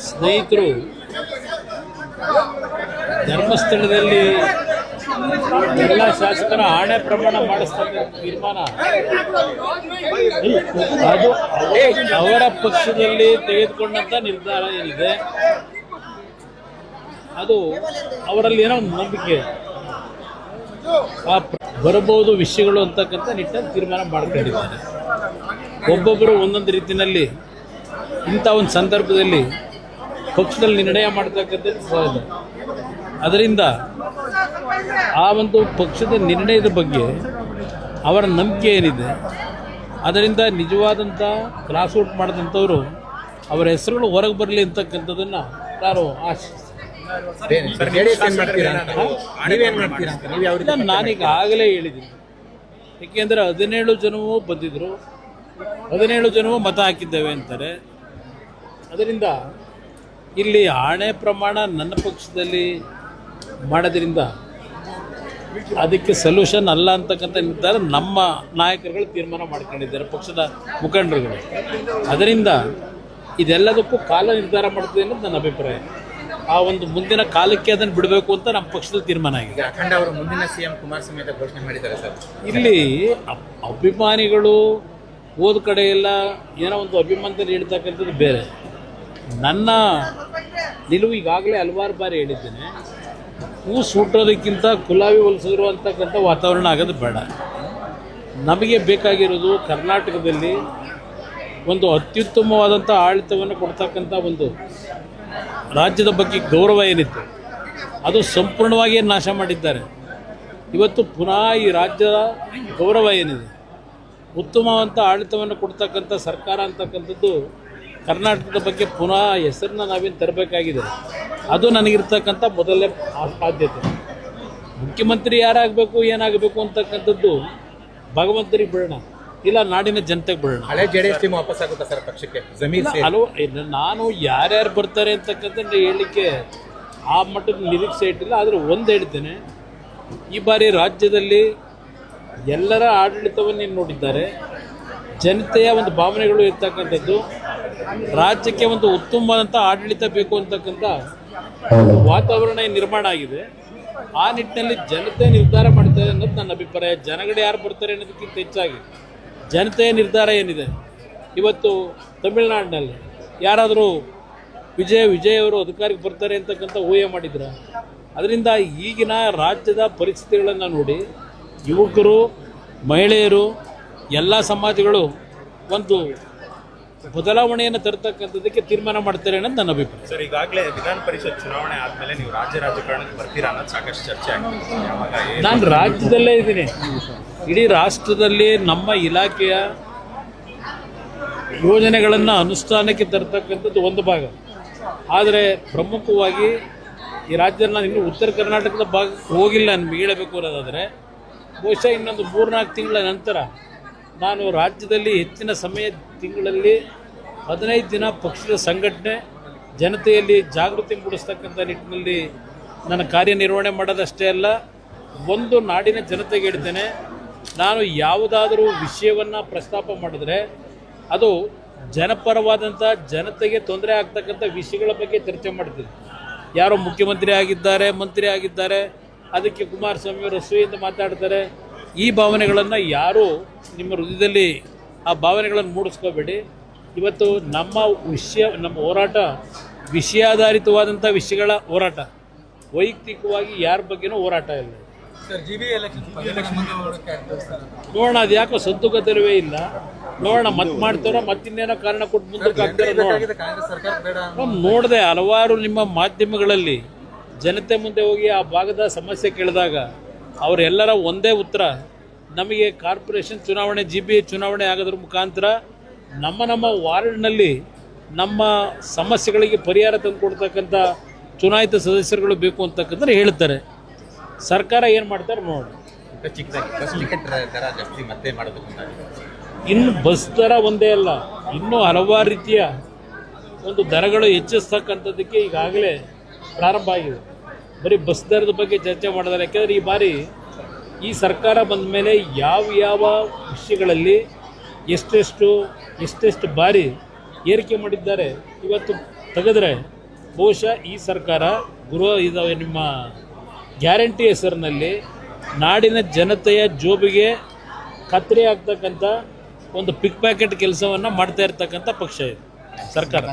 ಸ್ನೇಹಿತರು ಧರ್ಮಸ್ಥಳದಲ್ಲಿ ಎಲ್ಲ ಶಾಸಕರ ಆಣೆ ಪ್ರಮಾಣ ಮಾಡಿಸ್ತಕ್ಕಂಥ ತೀರ್ಮಾನ ಅದು ಅವರ ಪಕ್ಷದಲ್ಲಿ ತೆಗೆದುಕೊಂಡಂಥ ನಿರ್ಧಾರ ಏನಿದೆ ಅದು ಅವರಲ್ಲಿ ಏನೋ ಒಂದು ನಂಬಿಕೆ ಬರಬಹುದು ವಿಷಯಗಳು ಅಂತಕ್ಕಂಥ ನಿಟ್ಟಿನಲ್ಲಿ ತೀರ್ಮಾನ ಮಾಡ್ಕೊಂಡಿದ್ದಾರೆ. ಒಬ್ಬೊಬ್ಬರು ಒಂದೊಂದು ರೀತಿಯಲ್ಲಿ ಇಂಥ ಒಂದು ಸಂದರ್ಭದಲ್ಲಿ ಪಕ್ಷದಲ್ಲಿ ನಿರ್ಣಯ ಮಾಡ್ತಕ್ಕಂಥದ್ದು ಸಹಜ. ಅದರಿಂದ ಆ ಒಂದು ಪಕ್ಷದ ನಿರ್ಣಯದ ಬಗ್ಗೆ ಅವರ ನಂಬಿಕೆ ಏನಿದೆ ಅದರಿಂದ ನಿಜವಾದಂಥ ಕ್ರಾಸ್ ಔಟ್ ಮಾಡಿದಂಥವರು ಅವರ ಹೆಸರುಗಳು ಹೊರಗೆ ಬರಲಿ ಅಂತಕ್ಕಂಥದ್ದನ್ನು ನಾನು ಆಶಿಸ್ತೀನಿ. ನಾನೀಗ ಆಗಲೇ ಹೇಳಿದ್ದೀನಿ, ಏಕೆಂದರೆ 17 ಜನವೂ ಬಂದಿದ್ದರು, 17 ಜನವೂ ಮತ ಹಾಕಿದ್ದೇವೆ ಅಂತಾರೆ. ಅದರಿಂದ ಇಲ್ಲಿ ಆಣೆ ಪ್ರಮಾಣ ನನ್ನ ಪಕ್ಷದಲ್ಲಿ ಮಾಡೋದ್ರಿಂದ ಅದಕ್ಕೆ ಸೊಲ್ಯೂಷನ್ ಅಲ್ಲ ಅಂತಕ್ಕಂಥ ನಿರ್ಧಾರ ನಮ್ಮ ನಾಯಕರುಗಳು ತೀರ್ಮಾನ ಮಾಡ್ಕೊಂಡಿದ್ದಾರೆ, ಪಕ್ಷದ ಮುಖಂಡರುಗಳು. ಅದರಿಂದ ಇದೆಲ್ಲದಕ್ಕೂ ಕಾಲ ನಿರ್ಧಾರ ಮಾಡ್ತದೆ ಅನ್ನೋದು ನನ್ನ ಅಭಿಪ್ರಾಯ. ಆ ಒಂದು ಮುಂದಿನ ಕಾಲಕ್ಕೆ ಅದನ್ನು ಬಿಡಬೇಕು ಅಂತ ನಮ್ಮ ಪಕ್ಷದಲ್ಲಿ ತೀರ್ಮಾನ ಆಗಿದೆ. ಅಖಂಡ ಅವರು ಮುಂದಿನ ಸಿಎಂ ಕುಮಾರಸ್ವಾಮಿ ಅಂತ ಘೋಷಣೆ ಮಾಡಿದ್ದಾರೆ ಸರ್. ಇಲ್ಲಿ ಅಭಿಮಾನಿಗಳು ಹೋದ ಕಡೆ ಎಲ್ಲ ಏನೋ ಒಂದು ಅಭಿಮಾನದಲ್ಲಿ ಹೇಳ್ತಕ್ಕಂಥದ್ದು ಬೇರೆ. ನನ್ನ ನಿಲುವು ಈಗಾಗಲೇ ಹಲವಾರು ಬಾರಿ ಹೇಳಿದ್ದೇನೆ, ಹೂ ಸೂಟೋದಕ್ಕಿಂತ ಗುಲಾಬಿ ಹೊಲಿಸಿದ್ರು ಅಂತಕ್ಕಂಥ ವಾತಾವರಣ ಆಗೋದು ಬೇಡ. ನಮಗೆ ಬೇಕಾಗಿರೋದು ಕರ್ನಾಟಕದಲ್ಲಿ ಒಂದು ಅತ್ಯುತ್ತಮವಾದಂಥ ಆಡಳಿತವನ್ನು ಕೊಡ್ತಕ್ಕಂಥ ಒಂದು ರಾಜ್ಯದ ಬಗ್ಗೆ ಗೌರವ ಏನಿತ್ತು ಅದು ಸಂಪೂರ್ಣವಾಗಿ ನಾಶ ಮಾಡಿದ್ದಾರೆ. ಇವತ್ತು ಪುನಃ ಈ ರಾಜ್ಯದ ಗೌರವ ಏನಿದೆ, ಉತ್ತಮವಾದಂಥ ಆಡಳಿತವನ್ನು ಕೊಡ್ತಕ್ಕಂಥ ಸರ್ಕಾರ ಅಂತಕ್ಕಂಥದ್ದು ಕರ್ನಾಟಕದ ಬಗ್ಗೆ ಪುನಃ ಹೆಸರನ್ನ ನಾವೇನು ತರಬೇಕಾಗಿದೆ. ಅದು ನನಗಿರ್ತಕ್ಕಂಥ ಮೊದಲನೇ ಆದ್ಯತೆ. ಮುಖ್ಯಮಂತ್ರಿ ಯಾರಾಗಬೇಕು ಏನಾಗಬೇಕು ಅಂತಕ್ಕಂಥದ್ದು ಭಗವಂತರಿಗೆ ಬಿಡೋಣ, ಇಲ್ಲ ನಾಡಿನ ಜನತೆಗೆ ಬಿಡೋಣ. ಹಳೆ JDS ಟೀಮ್ ವಾಪಸ್ ಆಗುತ್ತಾ ಸರ್ ಪಕ್ಷಕ್ಕೆ? ನಾನು ಯಾರ್ಯಾರು ಬರ್ತಾರೆ ಅಂತಕ್ಕಂಥ ಹೇಳಲಿಕ್ಕೆ ಆ ಮಟ್ಟದ ನಿರೀಕ್ಷೆ ಇಟ್ಟಿಲ್ಲ. ಆದರೆ ಒಂದು ಹೇಳ್ತೇನೆ, ಈ ಬಾರಿ ರಾಜ್ಯದಲ್ಲಿ ಎಲ್ಲರ ಆಡಳಿತವನ್ನು ನೋಡಿದ್ದಾರೆ. ಜನತೆಯ ಒಂದು ಭಾವನೆಗಳು ಇರ್ತಕ್ಕಂಥದ್ದು, ರಾಜ್ಯಕ್ಕೆ ಒಂದು ಉತ್ತಮವಾದಂಥ ಆಡಳಿತ ಬೇಕು ಅಂತಕ್ಕಂಥ ವಾತಾವರಣ ನಿರ್ಮಾಣ ಆಗಿದೆ. ಆ ನಿಟ್ಟಿನಲ್ಲಿ ಜನತೆ ನಿರ್ಧಾರ ಮಾಡ್ತಾರೆ ಅನ್ನೋದು ನನ್ನ ಅಭಿಪ್ರಾಯ. ಜನಗಳು ಯಾರು ಬರ್ತಾರೆ ಅನ್ನೋದಕ್ಕಿಂತ ಹೆಚ್ಚಾಗಿ ಜನತೆಯ ನಿರ್ಧಾರ ಏನಿದೆ. ಇವತ್ತು ತಮಿಳುನಾಡಿನಲ್ಲಿ ಯಾರಾದರೂ ವಿಜಯ್ ಅವರು ಅಧಿಕಾರಕ್ಕೆ ಬರ್ತಾರೆ ಅಂತಕ್ಕಂಥ ಊಹೆ ಮಾಡಿದ್ರ? ಅದರಿಂದ ಈಗಿನ ರಾಜ್ಯದ ಪರಿಸ್ಥಿತಿಗಳನ್ನು ನೋಡಿ ಯುವಕರು, ಮಹಿಳೆಯರು, ಎಲ್ಲ ಸಮಾಜಗಳು ಒಂದು ಬದಲಾವಣೆಯನ್ನು ತರತಕ್ಕಂಥದ್ದಕ್ಕೆ ತೀರ್ಮಾನ ಮಾಡ್ತಾರೆ ಅನ್ನೋದು ನನ್ನ ಅಭಿಪ್ರಾಯ. ಸರ್, ಈಗಾಗಲೇ ವಿಧಾನ ಪರಿಷತ್ ಚುನಾವಣೆ ಆದಮೇಲೆ ನೀವು ರಾಜಕಾರಣಕ್ಕೆ ಬರ್ತೀರಾ ಅನ್ನೋದು ಸಾಕಷ್ಟು ಚರ್ಚೆ ಆಗಿದೆ. ನಾನು ರಾಜ್ಯದಲ್ಲೇ ಇದ್ದೀನಿ. ಇಡೀ ರಾಷ್ಟ್ರದಲ್ಲಿ ನಮ್ಮ ಇಲಾಖೆಯ ಯೋಜನೆಗಳನ್ನು ಅನುಷ್ಠಾನಕ್ಕೆ ತರತಕ್ಕಂಥದ್ದು ಒಂದು ಭಾಗ. ಆದರೆ ಪ್ರಮುಖವಾಗಿ ಈ ರಾಜ್ಯದಲ್ಲಿ ನಾನು ಇನ್ನೂ ಉತ್ತರ ಕರ್ನಾಟಕದ ಭಾಗಕ್ಕೆ ಹೋಗಿಲ್ಲ ನಿಮಗೆ ಹೇಳಬೇಕು ಅನ್ನೋದಾದರೆ, ಬಹುಶಃ ಇನ್ನೊಂದು 3-4 ತಿಂಗಳ ನಂತರ ನಾನು ರಾಜ್ಯದಲ್ಲಿ ಹೆಚ್ಚಿನ ಸಮಯ, ತಿಂಗಳಲ್ಲಿ 15 ದಿನ ಪಕ್ಷದ ಸಂಘಟನೆ, ಜನತೆಯಲ್ಲಿ ಜಾಗೃತಿ ಮೂಡಿಸ್ತಕ್ಕಂಥ ನಿಟ್ಟಿನಲ್ಲಿ ನನ್ನ ಕಾರ್ಯನಿರ್ವಹಣೆ ಮಾಡೋದಷ್ಟೇ ಅಲ್ಲ, ಒಂದು ನಾಡಿನ ಜನತೆಗೆ ಹೇಳ್ತೇನೆ, ನಾನು ಯಾವುದಾದರೂ ವಿಷಯವನ್ನು ಪ್ರಸ್ತಾಪ ಮಾಡಿದ್ರೆ ಅದು ಜನಪರವಾದಂಥ, ಜನತೆಗೆ ತೊಂದರೆ ಆಗ್ತಕ್ಕಂಥ ವಿಷಯಗಳ ಬಗ್ಗೆ ಚರ್ಚೆ ಮಾಡ್ತೀನಿ. ಯಾರೋ ಮುಖ್ಯಮಂತ್ರಿ ಆಗಿದ್ದಾರೆ, ಮಂತ್ರಿ ಆಗಿದ್ದಾರೆ, ಅದಕ್ಕೆ ಕುಮಾರಸ್ವಾಮಿ ಅವರು ಅಸೂಯೆಯಿಂದ ಮಾತಾಡ್ತಾರೆ. ಈ ಭಾವನೆಗಳನ್ನು ಯಾರೂ ನಿಮ್ಮ ಹೃದಯದಲ್ಲಿ ಆ ಭಾವನೆಗಳನ್ನು ಮೂಡಿಸ್ಕೋಬೇಡಿ. ಇವತ್ತು ನಮ್ಮ ಹೋರಾಟ ವಿಷಯಾಧಾರಿತವಾದಂಥ ವಿಷಯಗಳ ಹೋರಾಟ, ವೈಯಕ್ತಿಕವಾಗಿ ಯಾರ ಬಗ್ಗೆನೂ ಹೋರಾಟ ಇಲ್ಲ. ನೋಡೋಣ, ಅದು ಯಾಕೋ ಸದ್ದುಗದ್ದಲವೇ ಇಲ್ಲ. ನೋಡೋಣ, ಮಾಡ್ತಾರೋ ಮತ್ತಿನ್ನೇನೋ ಕಾರಣ ಕೊಟ್ಟು ಮುಂದಕ್ಕೆ ಆಗ್ತಾರೆ. ನೋಡಿದೆ ಹಲವಾರು ನಿಮ್ಮ ಮಾಧ್ಯಮಗಳಲ್ಲಿ ಜನತೆ ಮುಂದೆ ಹೋಗಿ ಆ ಭಾಗದ ಸಮಸ್ಯೆ ಕೇಳಿದಾಗ ಅವರೆಲ್ಲರ ಒಂದೇ ಉತ್ತರ, ನಮಗೆ ಕಾರ್ಪೊರೇಷನ್ ಚುನಾವಣೆ, GBA ಚುನಾವಣೆ ಆಗೋದ್ರ ಮುಖಾಂತರ ನಮ್ಮ ವಾರ್ಡ್ನಲ್ಲಿ ನಮ್ಮ ಸಮಸ್ಯೆಗಳಿಗೆ ಪರಿಹಾರ ತಂದು ಕೊಡ್ತಕ್ಕಂಥ ಚುನಾಯಿತ ಸದಸ್ಯರುಗಳು ಬೇಕು ಅಂತಕ್ಕಂಥ ಹೇಳ್ತಾರೆ. ಸರ್ಕಾರ ಏನು ಮಾಡ್ತಾರೆ ನೋಡಿ. ಇನ್ನು ಬಸ್ ದರ ಒಂದೇ ಅಲ್ಲ, ಇನ್ನೂ ಹಲವಾರು ರೀತಿಯ ಒಂದು ದರಗಳು ಹೆಚ್ಚಿಸ್ತಕ್ಕಂಥದ್ದಕ್ಕೆ ಈಗಾಗಲೇ ಪ್ರಾರಂಭ ಆಗಿದೆ. ಬರೀ ಬಸ್ ದರದ ಬಗ್ಗೆ ಚರ್ಚೆ ಮಾಡಿದ್ದಾರೆ. ಯಾಕೆಂದರೆ ಈ ಬಾರಿ ಈ ಸರ್ಕಾರ ಬಂದ ಮೇಲೆ ಯಾವ ವಿಷಯಗಳಲ್ಲಿ ಎಷ್ಟೆಷ್ಟು ಬಾರಿ ಏರಿಕೆ ಮಾಡಿದ್ದಾರೆ ಇವತ್ತು ತೆಗೆದ್ರೆ ಬಹುಶಃ ಈ ಸರ್ಕಾರ ಇದಾವೆ ನಿಮ್ಮ ಗ್ಯಾರಂಟಿ ಹೆಸರಿನಲ್ಲಿ ನಾಡಿನ ಜನತೆಯ ಜೋಬಿಗೆ ಕತ್ತರಿ ಆಗ್ತಕ್ಕಂಥ ಒಂದು ಪಿಕ್ ಪ್ಯಾಕೆಟ್ ಕೆಲಸವನ್ನು ಮಾಡ್ತಾ ಇರ್ತಕ್ಕಂಥ ಪಕ್ಷ ಇದು ಸರ್ಕಾರ.